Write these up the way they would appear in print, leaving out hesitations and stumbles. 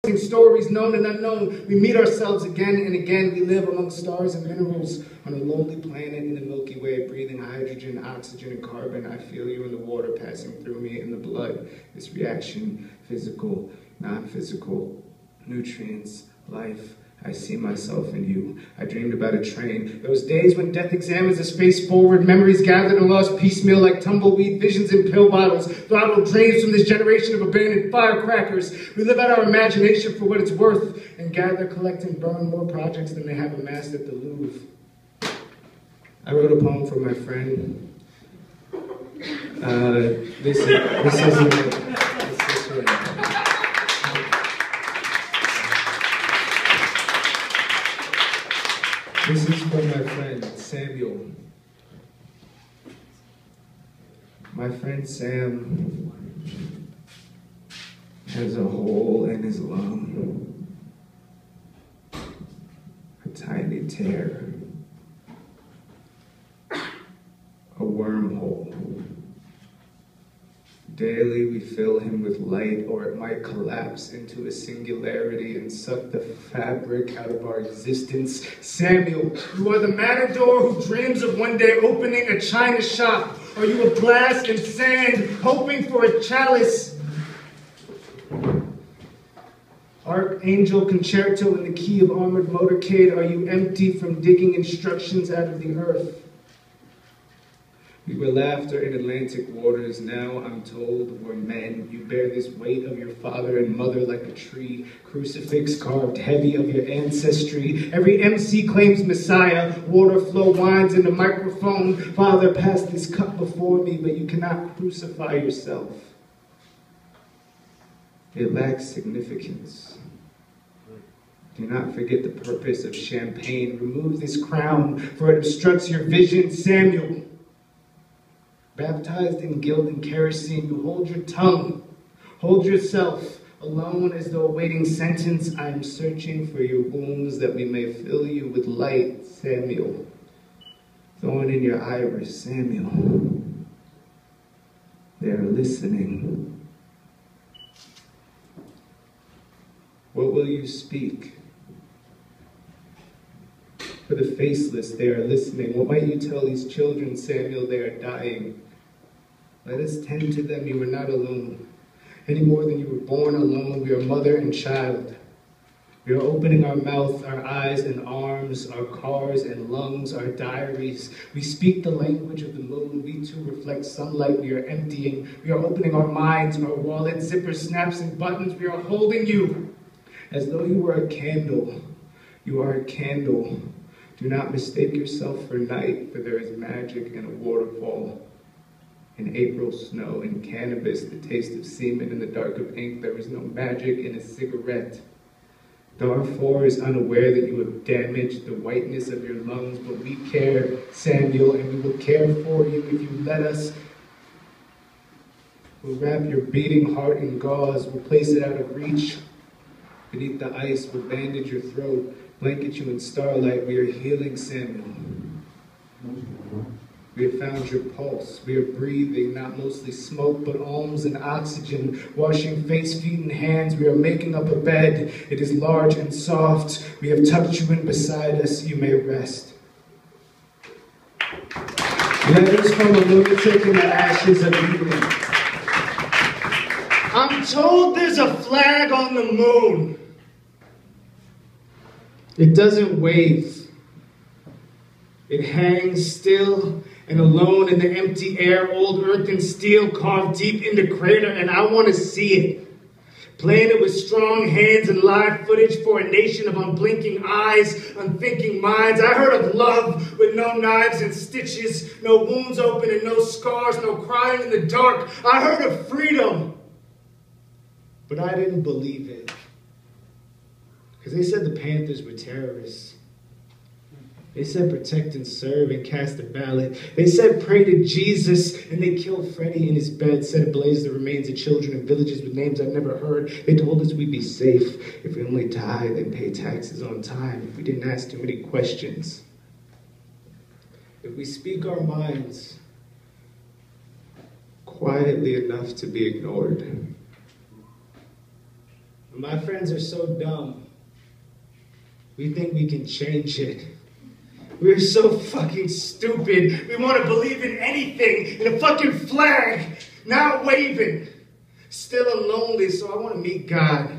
Stories known and unknown. We meet ourselves again and again. We live among stars and minerals on a lonely planet in the Milky Way, breathing hydrogen, oxygen, and carbon. I feel you in the water passing through me in the blood. This reaction, physical, non-physical, nutrients, life. I see myself in you. I dreamed about a train. Those days when death examines the space forward, memories gathered and lost piecemeal like tumbleweed, visions in pill bottles, throttled dreams from this generation of abandoned firecrackers. We live out our imagination for what it's worth and gather, collect, and burn more projects than they have amassed at the Louvre. I wrote a poem for my friend. This isn't it. It's this one. This is for my friend, Samuel. My friend Sam has a hole in his lung, a tiny tear, a wormhole. Daily we fill him with light, or it might collapse into a singularity and suck the fabric out of our existence. Samuel, you are the matador who dreams of one day opening a china shop. Are you a glass and sand, hoping for a chalice? Archangel concerto in the key of armored motorcade, are you empty from digging instructions out of the earth? We were laughter in Atlantic waters, now I'm told we're men. You bear this weight of your father and mother like a tree, crucifix carved heavy of your ancestry. Every MC claims Messiah, water flow winds in the microphone. Father, pass this cup before me, but you cannot crucify yourself. It lacks significance. Do not forget the purpose of champagne. Remove this crown, for it obstructs your vision, Samuel. Baptized in guilt and kerosene, you hold your tongue, hold yourself, alone as though awaiting sentence. I am searching for your wounds that we may fill you with light, Samuel. Thorn in your iris, Samuel. They are listening. What will you speak? For the faceless, they are listening. What might you tell these children, Samuel? They are dying. Let us tend to them. You are not alone. Any more than you were born alone, we are mother and child. We are opening our mouth, our eyes and arms, our cars and lungs, our diaries. We speak the language of the moon. We too reflect sunlight. We are emptying. We are opening our minds, our wallets, zipper snaps and buttons. We are holding you as though you were a candle. You are a candle. Do not mistake yourself for night, for there is magic in a waterfall. In April snow, in cannabis, the taste of semen, in the dark of ink, there is no magic in a cigarette. Darfur is unaware that you have damaged the whiteness of your lungs, but we care, Samuel, and we will care for you if you let us. We'll wrap your beating heart in gauze, we'll place it out of reach. Beneath the ice, we'll bandage your throat, blanket you in starlight. We are healing, Samuel. We have found your pulse. We are breathing, not mostly smoke, but alms and oxygen. Washing face, feet, and hands. We are making up a bed. It is large and soft. We have tucked you in beside us. You may rest. Letters from a lunatic in the ashes of evening. I'm told there's a flag on the moon. It doesn't wave. It hangs still and alone in the empty air, old earth and steel carved deep in the crater, and I want to see it. Planted with strong hands and live footage for a nation of unblinking eyes, unthinking minds. I heard of love with no knives and stitches, no wounds open and no scars, no crying in the dark. I heard of freedom, but I didn't believe it. Because they said the Panthers were terrorists. They said protect and serve and cast a ballot. They said pray to Jesus, and they killed Freddie in his bed, set ablaze the remains of children in villages with names I've never heard. They told us we'd be safe. If we only died, they'd pay taxes on time. If we didn't ask too many questions. If we speak our minds quietly enough to be ignored. My friends are so dumb. We think we can change it. We're so fucking stupid. We want to believe in anything, in a fucking flag, not waving. Still I'm lonely, so I want to meet God.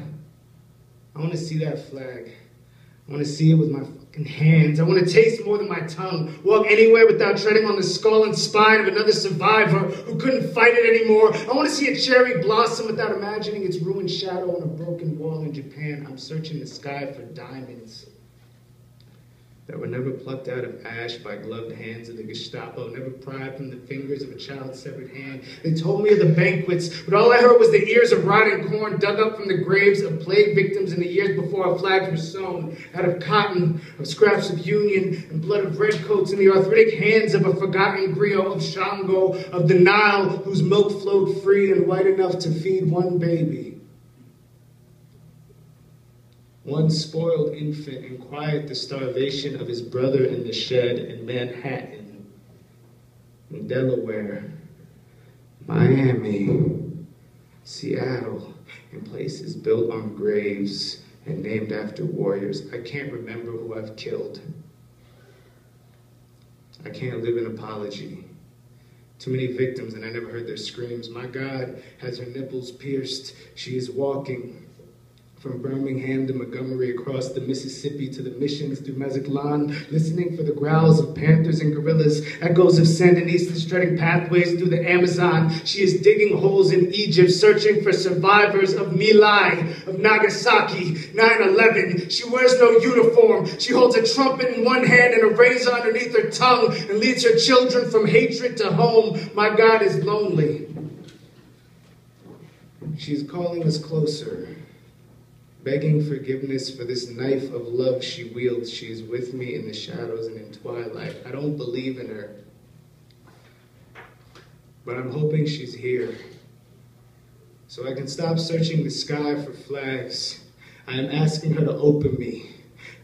I want to see that flag. I want to see it with my fucking hands. I want to taste more than my tongue. Walk anywhere without treading on the skull and spine of another survivor who couldn't fight it anymore. I want to see a cherry blossom without imagining its ruined shadow on a broken wall in Japan. I'm searching the sky for diamonds that were never plucked out of ash by gloved hands of the Gestapo, never pried from the fingers of a child's severed hand. They told me of the banquets, but all I heard was the ears of rotting corn dug up from the graves of plague victims in the years before our flags were sewn, out of cotton, of scraps of Union, and blood of redcoats in the arthritic hands of a forgotten griot of Shango, of the Nile, whose milk flowed free and white enough to feed one baby. One spoiled infant and quiet the starvation of his brother in the shed in Manhattan, in Delaware, Miami, Seattle, and places built on graves and named after warriors. I can't remember who I've killed. I can't live in apology. Too many victims and I never heard their screams. My God has her nipples pierced. She is walking from Birmingham to Montgomery, across the Mississippi to the missions through Mazatlan, listening for the growls of panthers and gorillas, echoes of Sandinistas treading pathways through the Amazon. She is digging holes in Egypt, searching for survivors of My Lai, of Nagasaki, 9/11. She wears no uniform. She holds a trumpet in one hand and a razor underneath her tongue and leads her children from hatred to home. My God is lonely. She is calling us closer, begging forgiveness for this knife of love she wields. She is with me in the shadows and in twilight. I don't believe in her, but I'm hoping she's here so I can stop searching the sky for flags. I am asking her to open me,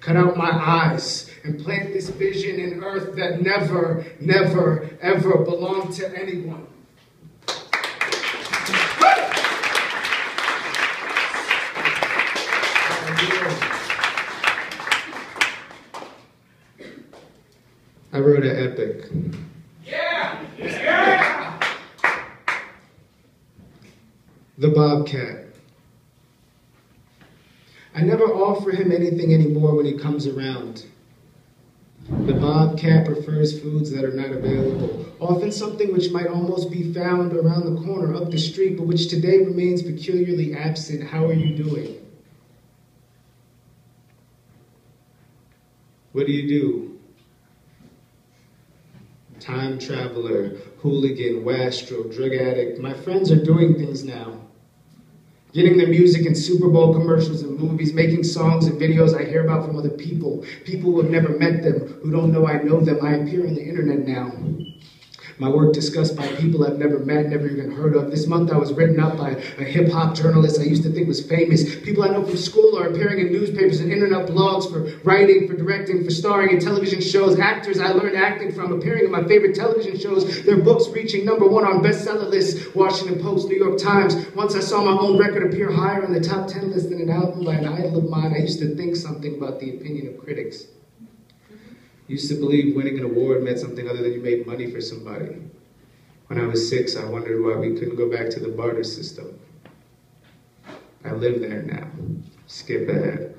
cut out my eyes, and plant this vision in earth that never, never, ever belonged to anyone. I wrote an epic. Yeah! Yeah! The Bobcat. I never offer him anything anymore when he comes around. The Bobcat prefers foods that are not available, often something which might almost be found around the corner, up the street, but which today remains peculiarly absent. How are you doing? What do you do? Time traveler, hooligan, wastrel, drug addict. My friends are doing things now. Getting their music in Super Bowl commercials and movies, making songs and videos I hear about from other people. People who have never met them, who don't know I know them. I appear on the internet now. My work discussed by people I've never met, never even heard of. This month I was written up by a hip-hop journalist I used to think was famous. People I know from school are appearing in newspapers and internet blogs for writing, for directing, for starring in television shows. Actors I learned acting from appearing in my favorite television shows. Their books reaching #1 on bestseller lists, Washington Post, New York Times. Once I saw my own record appear higher on the top 10 list than an album by an idol of mine. I used to think something about the opinion of critics. Used to believe winning an award meant something other than you made money for somebody. When I was 6, I wondered why we couldn't go back to the barter system. I live there now. Skip ahead.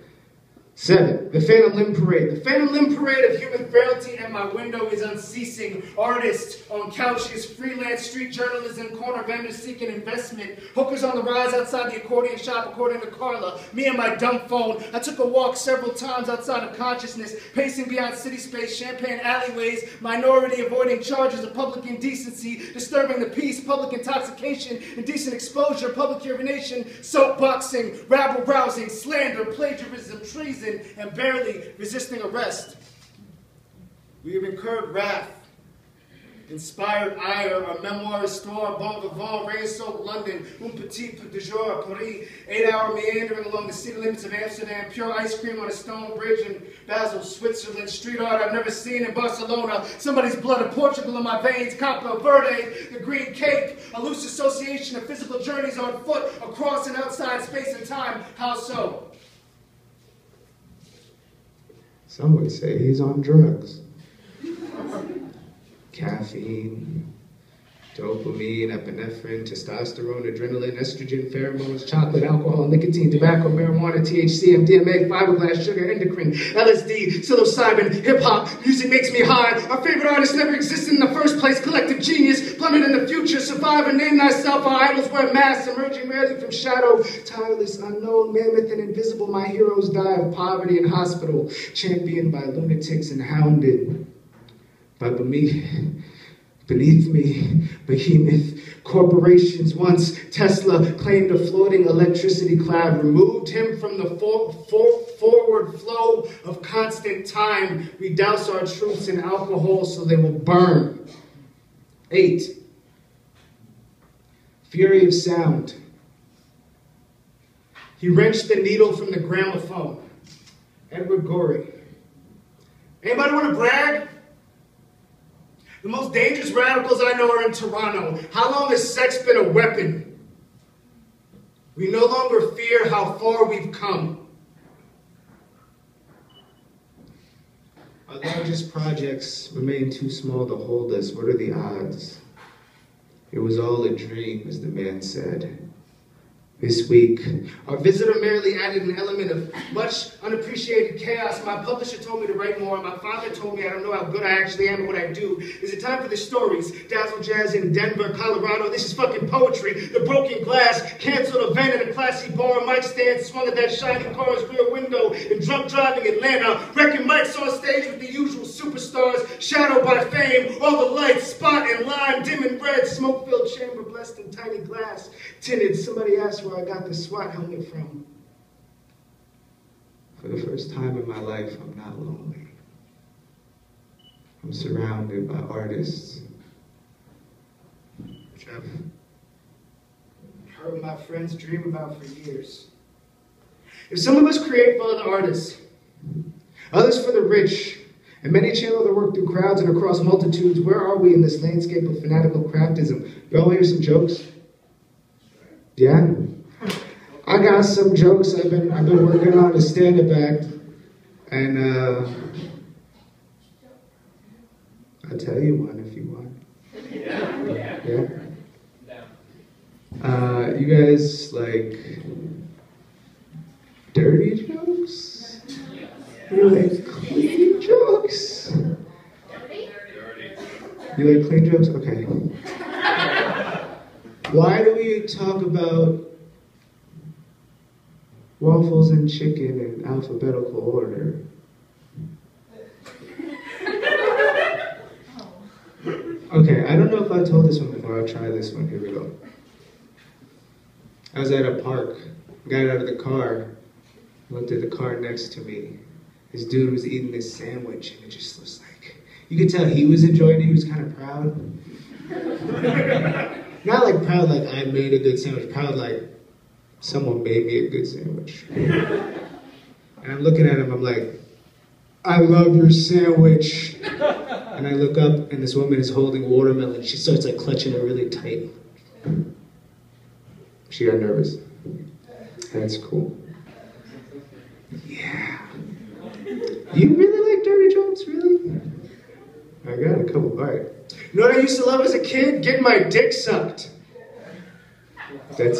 7. The Phantom Limb Parade. The Phantom Limb Parade of human frailty at my window is unceasing. Artists on couches, freelance street journalism, corner vendors seeking investment, hookers on the rise outside the accordion shop, according to Carla. Me and my dumb phone. I took a walk several times outside of consciousness, pacing beyond city space, champagne alleyways, minority avoiding charges of public indecency, disturbing the peace, public intoxication, indecent exposure, public urination, soapboxing, rabble-rousing, slander, plagiarism, treason, and barely resisting arrest. We have incurred wrath, Inspired ire, a memoir store, bon vivant, rain-soaked London, un petit peu de jour à Paris, 8-hour meandering along the city limits of Amsterdam, pure ice cream on a stone bridge in Basel, Switzerland, street art I've never seen in Barcelona, somebody's blood of Portugal in my veins, Capo Verde, the Green Cape, a loose association of physical journeys on foot, across and outside space and time. How so? Some would say he's on drugs. Caffeine, dopamine, epinephrine, testosterone, adrenaline, estrogen, pheromones, chocolate, alcohol, nicotine, tobacco, marijuana, THC, MDMA, fiberglass, sugar, endocrine, LSD, psilocybin, hip-hop, music makes me high. Our favorite artist never existed in the first place. Collective genius, plummet in the future, survive and name thyself. Our idols wear masks, emerging rarely from shadow. Tireless, unknown, mammoth and invisible, my heroes die of poverty in hospital, championed by lunatics and hounded by beneath me, behemoth corporations. Once Tesla claimed a floating electricity cloud, removed him from the forward flow of constant time. We douse our troops in alcohol so they will burn. 8. Fury of sound. He wrenched the needle from the gramophone. Edward Gorey. Anybody want to brag? The most dangerous radicals I know are in Toronto. How long has sex been a weapon? We no longer fear how far we've come. Our largest projects remain too small to hold us. What are the odds? It was all a dream, as the man said. This week, our visitor merely added an element of much unappreciated chaos. My publisher told me to write more. My father told me I don't know how good I actually am at what I do. Is it time for the stories? Dazzle Jazz in Denver, Colorado. This is fucking poetry. The broken glass, canceled event in a classy bar. Mic stand swung at that shiny car's rear window in drunk driving Atlanta. Wrecking mics on stage with the usual superstars. Shadowed by fame. All the lights, spot and lime, dim and red. Smoke-filled chamber blessed in tiny glass. Tinted. Somebody asked where I got the SWAT helmet from. For the first time in my life, I'm not lonely. I'm surrounded by artists. Which I've heard my friends dream about for years. If some of us create for other artists, others for the rich, and many channel their work through crowds and across multitudes, where are we in this landscape of fanatical craftism? Y'all hear some jokes? Yeah? I got some jokes I've been working on to stand-up act, and I'll tell you one if you want. Yeah? You guys like dirty jokes? You like clean jokes? You like clean jokes? Okay. Why do we talk about waffles and chicken in alphabetical order? Okay, I don't know if I told this one before. I'll try this one. Here we go. I was at a park. Got out of the car. Looked at the car next to me. This dude was eating this sandwich, and it just was like, you could tell he was enjoying it. He was kind of proud. Not like proud like I made a good sandwich. Proud like someone made me a good sandwich. And I'm looking at him, I'm like, I love your sandwich. And I look up and this woman is holding watermelon. She starts like clutching it really tight. She got nervous. That's cool. Yeah. You really like dirty jokes, really? I got a couple, all right. You know what I used to love as a kid? Getting my dick sucked. That's